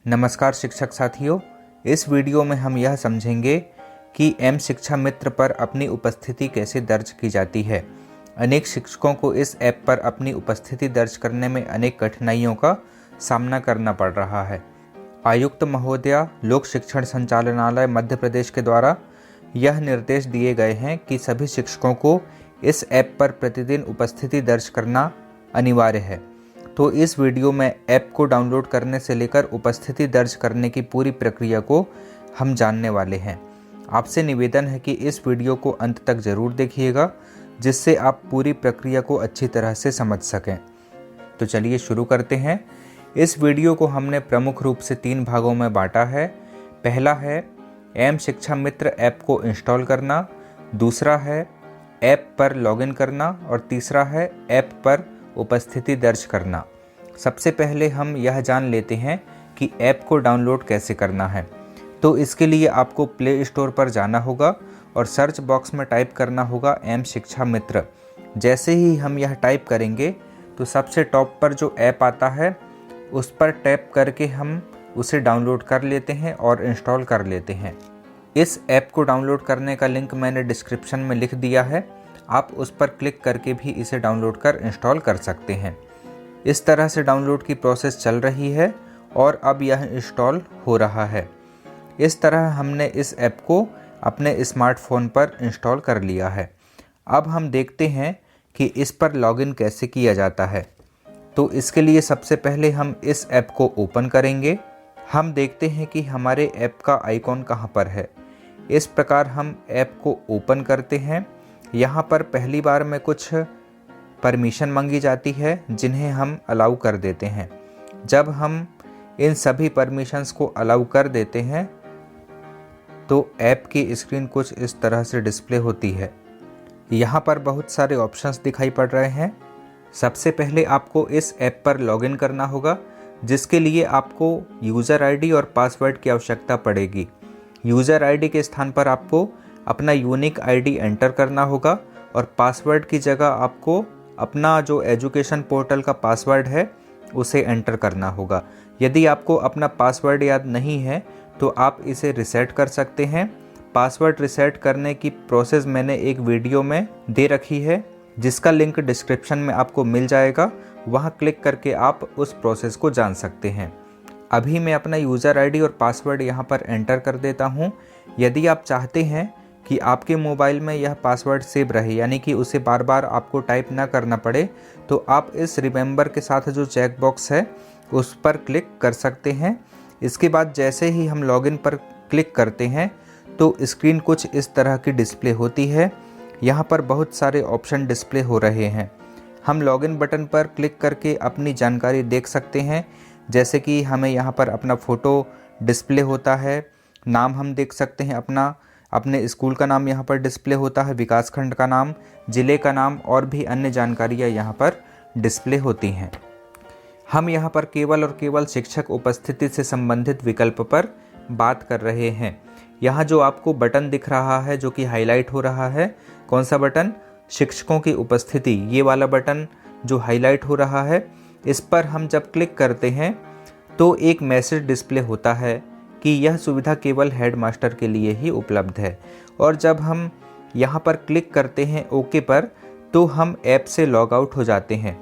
नमस्कार शिक्षक साथियों, इस वीडियो में हम यह समझेंगे कि एम शिक्षा मित्र पर अपनी उपस्थिति कैसे दर्ज की जाती है। अनेक शिक्षकों को इस ऐप पर अपनी उपस्थिति दर्ज करने में अनेक कठिनाइयों का सामना करना पड़ रहा है। आयुक्त महोदया, लोक शिक्षण संचालनालय मध्य प्रदेश के द्वारा यह निर्देश दिए गए हैं कि सभी शिक्षकों को इस ऐप पर प्रतिदिन उपस्थिति दर्ज करना अनिवार्य है। तो इस वीडियो में ऐप को डाउनलोड करने से लेकर उपस्थिति दर्ज करने की पूरी प्रक्रिया को हम जानने वाले हैं। आपसे निवेदन है कि इस वीडियो को अंत तक ज़रूर देखिएगा, जिससे आप पूरी प्रक्रिया को अच्छी तरह से समझ सकें। तो चलिए शुरू करते हैं। इस वीडियो को हमने प्रमुख रूप से 3 भागों में बांटा है। पहला है एम शिक्षा मित्र ऐप को इंस्टॉल करना, दूसरा है ऐप पर लॉगिन करना और तीसरा है ऐप पर उपस्थिति दर्ज करना। सबसे पहले हम यह जान लेते हैं कि ऐप को डाउनलोड कैसे करना है। तो इसके लिए आपको प्ले स्टोर पर जाना होगा और सर्च बॉक्स में टाइप करना होगा एम शिक्षा मित्र। जैसे ही हम यह टाइप करेंगे तो सबसे टॉप पर जो ऐप आता है उस पर टैप करके हम उसे डाउनलोड कर लेते हैं और इंस्टॉल कर लेते हैं। इस ऐप को डाउनलोड करने का लिंक मैंने डिस्क्रिप्शन में लिख दिया है। आप उस पर क्लिक करके भी इसे डाउनलोड कर इंस्टॉल कर सकते हैं। इस तरह से डाउनलोड की प्रोसेस चल रही है और अब यह इंस्टॉल हो रहा है। इस तरह हमने इस ऐप को अपने स्मार्टफोन पर इंस्टॉल कर लिया है। अब हम देखते हैं कि इस पर लॉगिन कैसे किया जाता है। तो इसके लिए सबसे पहले हम इस ऐप को ओपन करेंगे। हम देखते हैं कि हमारे ऐप का आइकॉन कहाँ पर है। इस प्रकार हम ऐप को ओपन करते हैं। यहाँ पर पहली बार में कुछ परमिशन मांगी जाती है, जिन्हें हम अलाउ कर देते हैं। जब हम इन सभी परमिशंस को अलाउ कर देते हैं तो ऐप की स्क्रीन कुछ इस तरह से डिस्प्ले होती है। यहाँ पर बहुत सारे ऑप्शंस दिखाई पड़ रहे हैं। सबसे पहले आपको इस ऐप पर लॉगिन करना होगा, जिसके लिए आपको यूज़र आईडी और पासवर्ड की आवश्यकता पड़ेगी। यूज़र आईडी के स्थान पर आपको अपना यूनिक आईडी एंटर करना होगा और पासवर्ड की जगह आपको अपना जो एजुकेशन पोर्टल का पासवर्ड है उसे एंटर करना होगा। यदि आपको अपना पासवर्ड याद नहीं है तो आप इसे रिसेट कर सकते हैं। पासवर्ड रिसेट करने की प्रोसेस मैंने एक वीडियो में दे रखी है, जिसका लिंक डिस्क्रिप्शन में आपको मिल जाएगा। वहां क्लिक करके आप उस प्रोसेस को जान सकते हैं। अभी मैं अपना यूज़र आईडी और पासवर्ड यहां पर एंटर कर देता हूं। यदि आप चाहते हैं कि आपके मोबाइल में यह पासवर्ड सेव रहे, यानी कि उसे बार बार आपको टाइप ना करना पड़े, तो आप इस रिमेंबर के साथ जो चेक बॉक्स है उस पर क्लिक कर सकते हैं। इसके बाद जैसे ही हम लॉगिन पर क्लिक करते हैं तो स्क्रीन कुछ इस तरह की डिस्प्ले होती है। यहाँ पर बहुत सारे ऑप्शन डिस्प्ले हो रहे हैं। हम लॉगिन बटन पर क्लिक करके अपनी जानकारी देख सकते हैं, जैसे कि हमें यहाँ पर अपना फ़ोटो डिस्प्ले होता है, नाम हम देख सकते हैं, अपने स्कूल का नाम यहाँ पर डिस्प्ले होता है, विकासखंड का नाम, ज़िले का नाम और भी अन्य जानकारियाँ यहाँ पर डिस्प्ले होती हैं। हम यहाँ पर केवल और केवल शिक्षक उपस्थिति से संबंधित विकल्प पर बात कर रहे हैं। यहाँ जो आपको बटन दिख रहा है जो कि हाईलाइट हो रहा है, कौन सा बटन? शिक्षकों की उपस्थिति। ये वाला बटन जो हाईलाइट हो रहा है, इस पर हम जब क्लिक करते हैं तो एक मैसेज डिस्प्ले होता है कि यह सुविधा केवल हेडमास्टर के लिए ही उपलब्ध है। और जब हम यहाँ पर क्लिक करते हैं ओके पर, तो हम ऐप से लॉग आउट हो जाते हैं।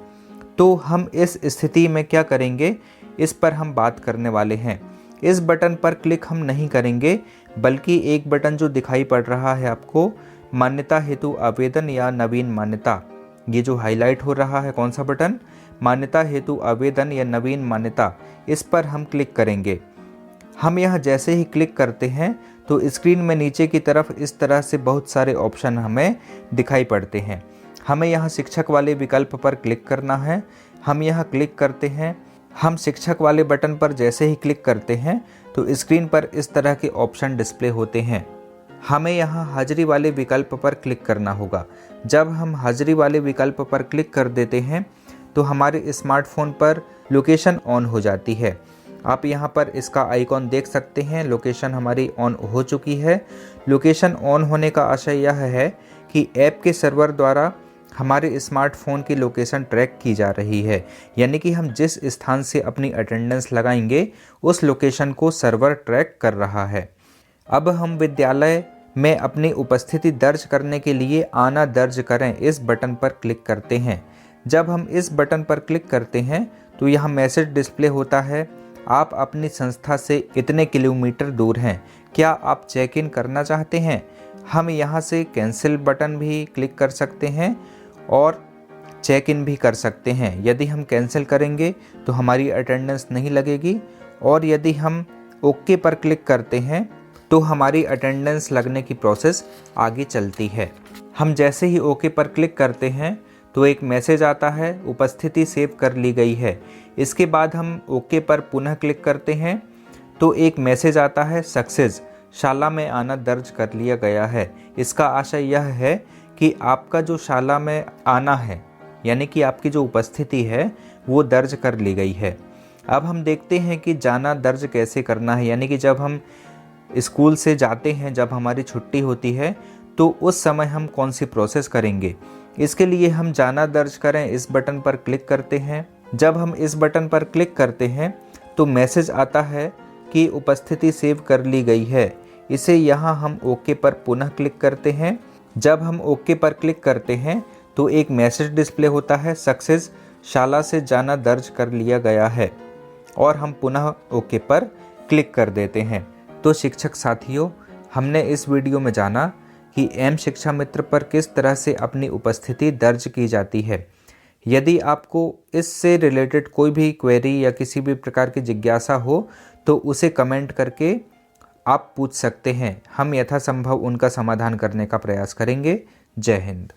तो हम इस स्थिति में क्या करेंगे, इस पर हम बात करने वाले हैं। इस बटन पर क्लिक हम नहीं करेंगे, बल्कि एक बटन जो दिखाई पड़ रहा है आपको, मान्यता हेतु आवेदन या नवीन मान्यता, ये जो हाईलाइट हो रहा है, कौन सा बटन? मान्यता हेतु आवेदन या नवीन मान्यता, इस पर हम क्लिक करेंगे। हम यहाँ जैसे ही क्लिक करते हैं तो स्क्रीन में नीचे की तरफ इस तरह से बहुत सारे ऑप्शन हमें दिखाई पड़ते हैं। हमें यहाँ शिक्षक वाले विकल्प पर क्लिक करना है। हम यहाँ क्लिक करते हैं। हम शिक्षक वाले बटन पर जैसे ही क्लिक करते हैं तो स्क्रीन पर इस तरह के ऑप्शन डिस्प्ले होते हैं। हमें यहाँ हाजिरी वाले विकल्प पर क्लिक करना होगा। जब हम हाजिरी वाले विकल्प पर क्लिक कर देते हैं तो हमारे स्मार्टफोन पर लोकेशन ऑन हो जाती है। आप यहाँ पर इसका आइकॉन देख सकते हैं। लोकेशन हमारी ऑन हो चुकी है। लोकेशन ऑन होने का आशय यह है कि ऐप के सर्वर द्वारा हमारे स्मार्टफोन की लोकेशन ट्रैक की जा रही है, यानी कि हम जिस स्थान से अपनी अटेंडेंस लगाएंगे उस लोकेशन को सर्वर ट्रैक कर रहा है। अब हम विद्यालय में अपनी उपस्थिति दर्ज करने के लिए आना दर्ज करें इस बटन पर क्लिक करते हैं। जब हम इस बटन पर क्लिक करते हैं तो यहाँ मैसेज डिस्प्ले होता है, आप अपनी संस्था से इतने किलोमीटर दूर हैं, क्या आप चेक इन करना चाहते हैं। हम यहाँ से कैंसिल बटन भी क्लिक कर सकते हैं और चेक इन भी कर सकते हैं। यदि हम कैंसिल करेंगे तो हमारी अटेंडेंस नहीं लगेगी, और यदि हम ओके पर क्लिक करते हैं तो हमारी अटेंडेंस लगने की प्रोसेस आगे चलती है। हम जैसे ही ओके पर क्लिक करते हैं तो एक मैसेज आता है, उपस्थिति सेव कर ली गई है। इसके बाद हम ओके पर पुनः क्लिक करते हैं तो एक मैसेज आता है, सक्सेस, शाला में आना दर्ज कर लिया गया है। इसका आशय यह है कि आपका जो शाला में आना है, यानी कि आपकी जो उपस्थिति है वो दर्ज कर ली गई है। अब हम देखते हैं कि जाना दर्ज कैसे करना है, यानी कि जब हम स्कूल से जाते हैं, जब हमारी छुट्टी होती है तो उस समय हम कौन सी प्रोसेस करेंगे। इसके लिए हम जाना दर्ज करें इस बटन पर क्लिक करते हैं। जब हम इस बटन पर क्लिक करते हैं तो मैसेज आता है कि उपस्थिति सेव कर ली गई है। इसे यहाँ हम ओके पर पुनः क्लिक करते हैं। जब हम ओके पर क्लिक करते हैं तो एक मैसेज डिस्प्ले होता है, सक्सेस, शाला से जाना दर्ज कर लिया गया है, और हम पुनः ओके पर क्लिक कर देते हैं। तो शिक्षक साथियों, हमने इस वीडियो में जाना कि एम शिक्षा मित्र पर किस तरह से अपनी उपस्थिति दर्ज की जाती है। यदि आपको इससे रिलेटेड कोई भी क्वेरी या किसी भी प्रकार की जिज्ञासा हो तो उसे कमेंट करके आप पूछ सकते हैं। हम यथासंभव उनका समाधान करने का प्रयास करेंगे। जय हिंद।